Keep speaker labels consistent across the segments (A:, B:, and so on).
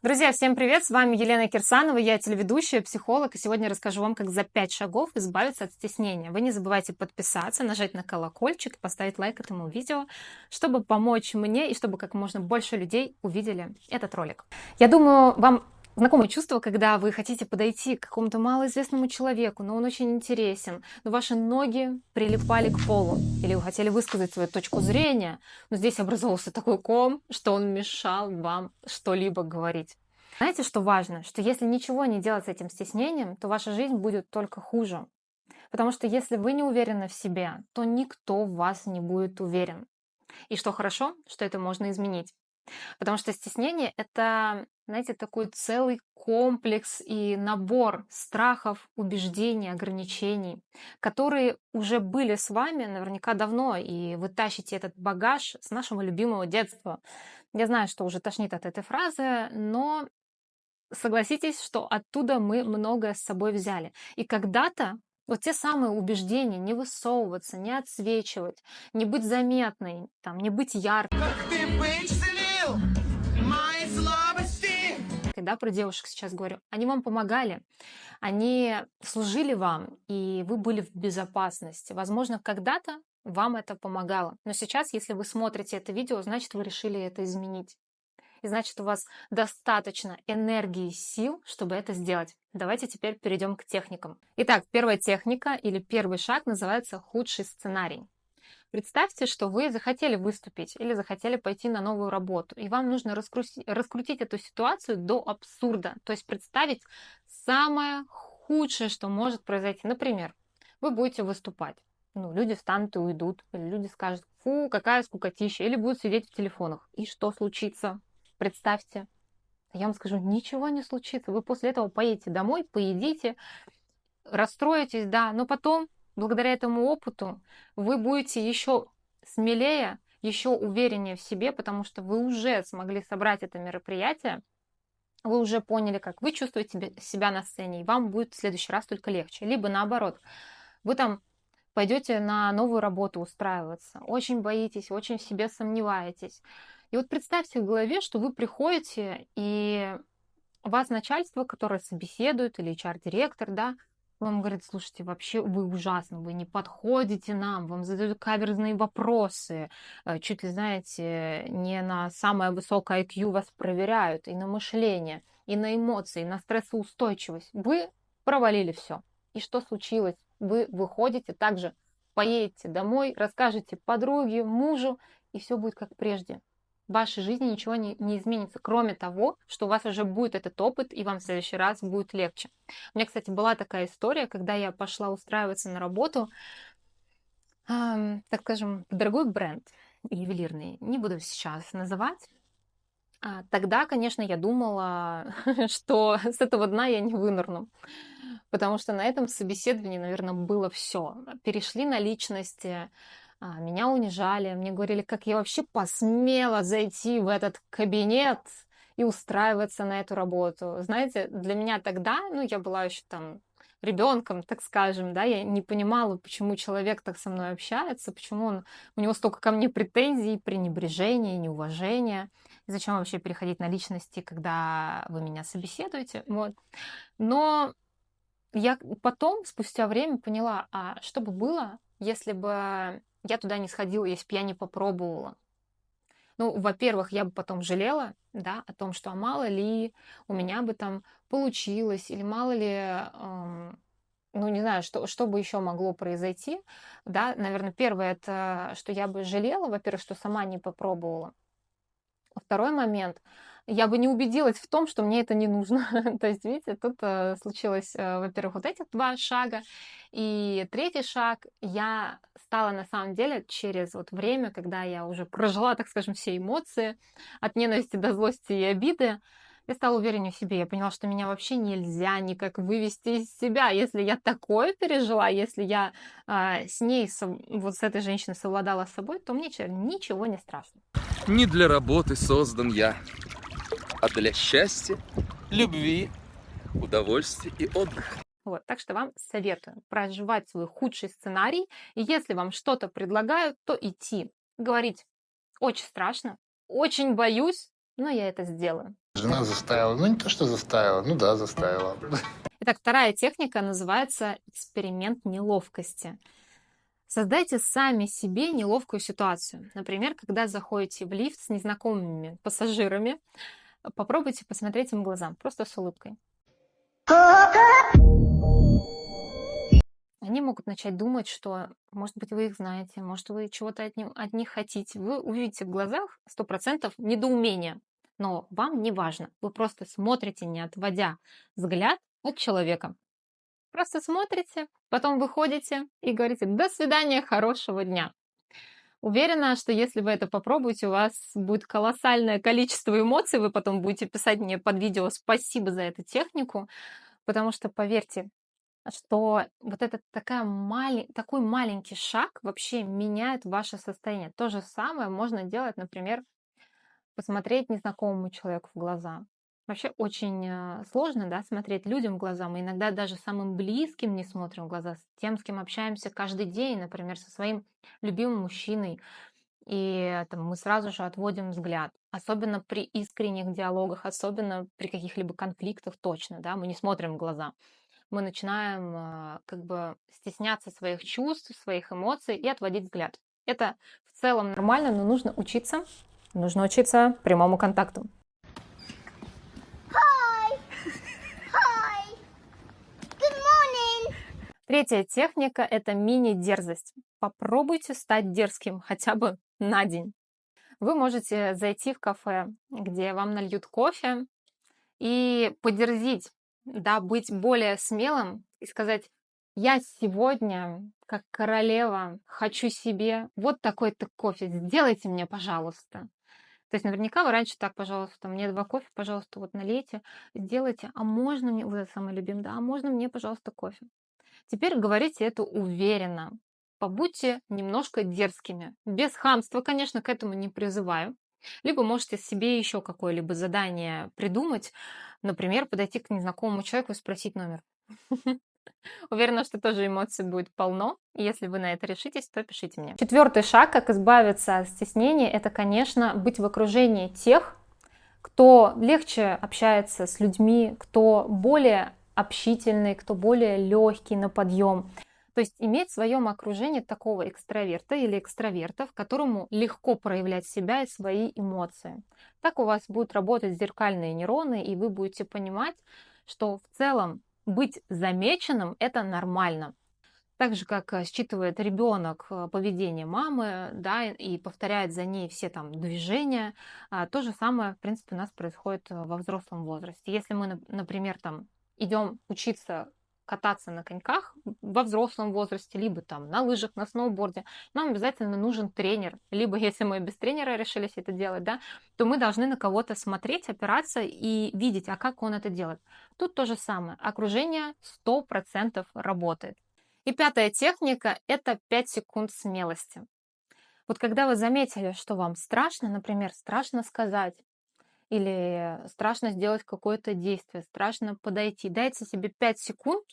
A: Друзья, всем привет! С вами Елена Кирсанова, я телеведущая, психолог, и сегодня расскажу вам, как за 5 шагов избавиться от стеснения. Вы не забывайте подписаться, нажать на колокольчик и поставить лайк этому видео, чтобы помочь мне и чтобы как можно больше людей увидели этот ролик. Я думаю, вам знакомое чувство, когда вы хотите подойти к какому-то малоизвестному человеку, но он очень интересен, но ваши ноги прилипали к полу, или вы хотели высказать свою точку зрения, но здесь образовался такой ком, что он мешал вам что-либо говорить. Знаете, что важно? Что если ничего не делать с этим стеснением, то ваша жизнь будет только хуже. Потому что если вы не уверены в себе, то никто в вас не будет уверен. И что хорошо, что это можно изменить. Потому что стеснение — это, знаете, такой целый комплекс и набор страхов, убеждений, ограничений, которые уже были с вами наверняка давно, и вы тащите этот багаж с нашего любимого детства. Я знаю, что уже тошнит от этой фразы, но согласитесь, что оттуда мы многое с собой взяли. И когда-то вот те самые убеждения не высовываться, не отсвечивать, не быть заметной, там, не быть яркой.
B: Как ты вычислил мои слабости?
A: Когда про девушек сейчас говорю, они вам помогали, они служили вам, и вы были в безопасности. Возможно, когда-то вам это помогало. Но сейчас, если вы смотрите это видео, значит, вы решили это изменить. И значит, у вас достаточно энергии и сил, чтобы это сделать. Давайте теперь перейдем к техникам. Итак, первая техника или первый шаг называется худший сценарий. Представьте, что вы захотели выступить или захотели пойти на новую работу, и вам нужно раскрутить эту ситуацию до абсурда, то есть представить самое худшее, что может произойти. Например, вы будете выступать. Ну, люди встанут и уйдут, или люди скажут: фу, какая скукотища, или будут сидеть в телефонах. И что случится? Представьте. Я вам скажу, ничего не случится. Вы после этого поедете домой, поедите, расстроитесь, да, но потом, благодаря этому опыту, вы будете еще смелее, еще увереннее в себе, потому что вы уже смогли собрать это мероприятие, вы уже поняли, как вы чувствуете себя на сцене, и вам будет в следующий раз только легче. Либо наоборот, вы там пойдете на новую работу устраиваться, очень боитесь, очень в себе сомневаетесь. И вот представьте в голове, что вы приходите, и вас начальство, которое собеседует, или HR-директор, да, вам говорит: слушайте, вообще вы ужасны, вы не подходите нам, вам задают каверзные вопросы, чуть ли, знаете, не на самое высокое IQ вас проверяют, и на мышление, и на эмоции, и на стрессоустойчивость. Вы провалили все. И что случилось? Вы выходите, также поедете домой, расскажете подруге, мужу, и все будет как прежде. В вашей жизни ничего не изменится, кроме того, что у вас уже будет этот опыт, и вам в следующий раз будет легче. У меня, кстати, была такая история, когда я пошла устраиваться на работу, так скажем, в дорогой бренд ювелирный, не буду сейчас называть. Тогда, конечно, я думала, что с этого дна я не вынырну, потому что на этом собеседовании, наверное, было все. Перешли на личности, меня унижали, мне говорили, как я вообще посмела зайти в этот кабинет и устраиваться на эту работу. Знаете, для меня тогда, ну, я была еще там ребенком, так скажем, да, я не понимала, почему человек так со мной общается, почему у него столько ко мне претензий, пренебрежения, неуважения. И зачем вообще переходить на личности, когда вы меня собеседуете? Вот. Но я потом, спустя время, поняла, а что бы было, если бы я туда не сходила, если бы я не попробовала. Ну, во-первых, я бы потом жалела, да, о том, что а мало ли у меня бы там получилось, или мало ли, ну, не знаю, что бы еще могло произойти, да. Наверное, первое, это что я бы жалела, во-первых, что сама не попробовала. Второй момент. Я бы не убедилась в том, что мне это не нужно. То есть, видите, тут случилось, во-первых, вот эти два шага. И третий шаг. Я стала, на самом деле, через вот время, когда я уже прожила, так скажем, все эмоции, от ненависти до злости и обиды, я стала увереннее в себе. Я поняла, что меня вообще нельзя никак вывести из себя. Если я такое пережила, если я с ней, вот с этой женщиной совладала с собой, то мне теперь ничего не страшно.
B: Не для работы создан я, а для счастья, любви, удовольствия и отдыха.
A: Вот, так что вам советую проживать свой худший сценарий. И если вам что-то предлагают, то идти. Говорить: очень страшно, очень боюсь, но я это сделаю.
C: Жена заставила. Ну, не то, что заставила. Ну да, заставила.
A: Итак, вторая техника называется эксперимент неловкости. Создайте сами себе неловкую ситуацию. Например, когда заходите в лифт с незнакомыми пассажирами, попробуйте посмотреть им в глаза, просто с улыбкой. Они могут начать думать, что, может быть, вы их знаете, может, вы чего-то от них хотите. Вы увидите в глазах 100% недоумение, но вам не важно. Вы просто смотрите, не отводя взгляд от человека. Просто смотрите, потом выходите и говорите «до свидания, хорошего дня». Уверена, что если вы это попробуете, у вас будет колоссальное количество эмоций, вы потом будете писать мне под видео «спасибо за эту технику», потому что, поверьте, что вот этот такой маленький шаг вообще меняет ваше состояние. То же самое можно делать, например, посмотреть незнакомому человеку в глаза. Вообще очень сложно, да, смотреть людям в глаза. Мы иногда даже самым близким не смотрим в глаза, с тем, с кем общаемся каждый день, например, со своим любимым мужчиной. И там, мы сразу же отводим взгляд. Особенно при искренних диалогах, особенно при каких-либо конфликтах точно, да, мы не смотрим в глаза. Мы начинаем как бы стесняться своих чувств, своих эмоций и отводить взгляд. Это в целом нормально, но нужно учиться. Нужно учиться прямому контакту. Третья техника – это мини-дерзость. Попробуйте стать дерзким хотя бы на день. Вы можете зайти в кафе, где вам нальют кофе, и подерзить, да, быть более смелым и сказать: я сегодня, как королева, хочу себе вот такой-то кофе, сделайте мне, пожалуйста. То есть наверняка вы раньше так: пожалуйста, мне 2 кофе, пожалуйста, вот налейте, сделайте, а можно мне, вы самый любимый, да, а можно мне, пожалуйста, кофе. Теперь говорите это уверенно. Побудьте немножко дерзкими. Без хамства, конечно, к этому не призываю. Либо можете себе еще какое-либо задание придумать. Например, подойти к незнакомому человеку и спросить номер. Уверена, что тоже эмоций будет полно. И если вы на это решитесь, то пишите мне. Четвертый шаг, как избавиться от стеснения, это, конечно, быть в окружении тех, кто легче общается с людьми, кто более общительный, кто более легкий на подъем. То есть иметь в своем окружении такого экстраверта или экстравертов, которому легко проявлять себя и свои эмоции. Так у вас будут работать зеркальные нейроны, и вы будете понимать, что в целом быть замеченным – это нормально. Так же, как считывает ребенок поведение мамы, да, и повторяет за ней все там движения, то же самое, в принципе, у нас происходит во взрослом возрасте. Если мы, например, там идем учиться кататься на коньках во взрослом возрасте, либо там на лыжах, на сноуборде, нам обязательно нужен тренер. Либо если мы без тренера решились это делать, да, то мы должны на кого-то смотреть, опираться и видеть, а как он это делает. Тут то же самое. Окружение 100% работает. И пятая техника – это 5 секунд смелости. Вот когда вы заметили, что вам страшно, например, страшно сказать или страшно сделать какое-то действие, страшно подойти, дайте себе 5 секунд,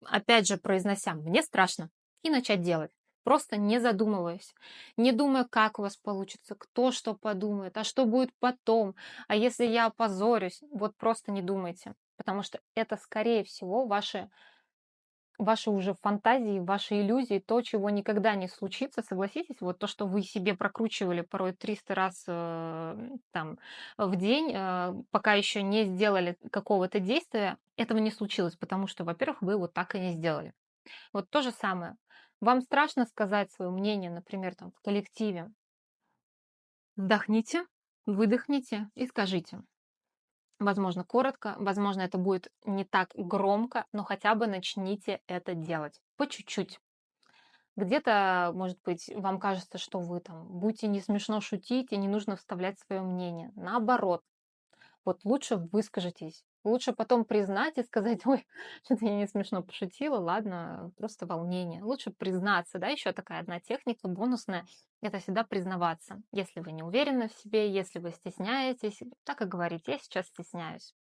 A: опять же произнося «мне страшно», и начать делать. Просто не задумываясь, не думая, как у вас получится, кто что подумает, а что будет потом, а если я опозорюсь, вот просто не думайте, потому что это, скорее всего, ваши уже фантазии, ваши иллюзии, то, чего никогда не случится, согласитесь, вот то, что вы себе прокручивали порой 300 раз там в день, пока еще не сделали какого-то действия, этого не случилось, потому что, во-первых, вы вот так и не сделали. Вот то же самое. Вам страшно сказать свое мнение, например, там в коллективе. Вдохните, выдохните и скажите. Возможно, коротко, возможно, это будет не так громко, но хотя бы начните это делать по чуть-чуть. Где-то, может быть, вам кажется, что вы там будете не смешно шутить и не нужно вставлять свое мнение. Наоборот, вот лучше выскажитесь. Лучше потом признать и сказать: ой, что-то я не смешно пошутила, ладно, просто волнение. Лучше признаться, да, еще такая одна техника бонусная, это всегда признаваться. Если вы не уверены в себе, если вы стесняетесь, так и говорите: я сейчас стесняюсь.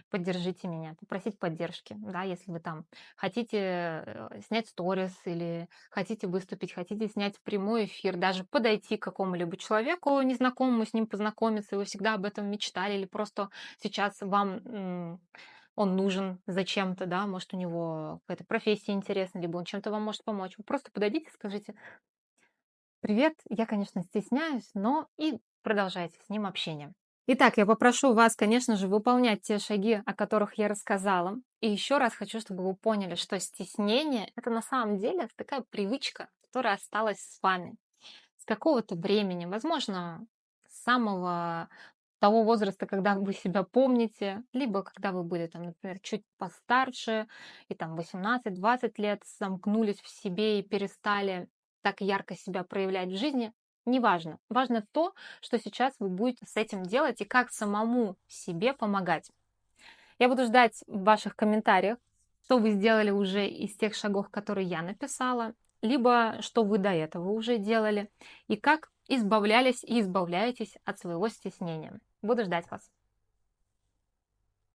A: поддержите меня, попросить поддержки, да, если вы там хотите снять сторис или хотите выступить, хотите снять прямой эфир, даже подойти к какому-либо человеку незнакомому, с ним познакомиться, и вы всегда об этом мечтали, или просто сейчас вам он нужен зачем-то, да, может, у него какая-то профессия интересная, либо он чем-то вам может помочь. Вы просто подойдите, скажите: привет, я, конечно, стесняюсь, но и продолжайте с ним общение. Итак, я попрошу вас, конечно же, выполнять те шаги, о которых я рассказала. И еще раз хочу, чтобы вы поняли, что стеснение — это на самом деле такая привычка, которая осталась с вами с какого-то времени, возможно, с самого того возраста, когда вы себя помните, либо когда вы были, там, например, чуть постарше, и там 18-20 лет замкнулись в себе и перестали так ярко себя проявлять в жизни. Неважно. Важно то, что сейчас вы будете с этим делать и как самому себе помогать. Я буду ждать в ваших комментариях, что вы сделали уже из тех шагов, которые я написала, либо что вы до этого уже делали, и как избавлялись и избавляетесь от своего стеснения. Буду ждать вас.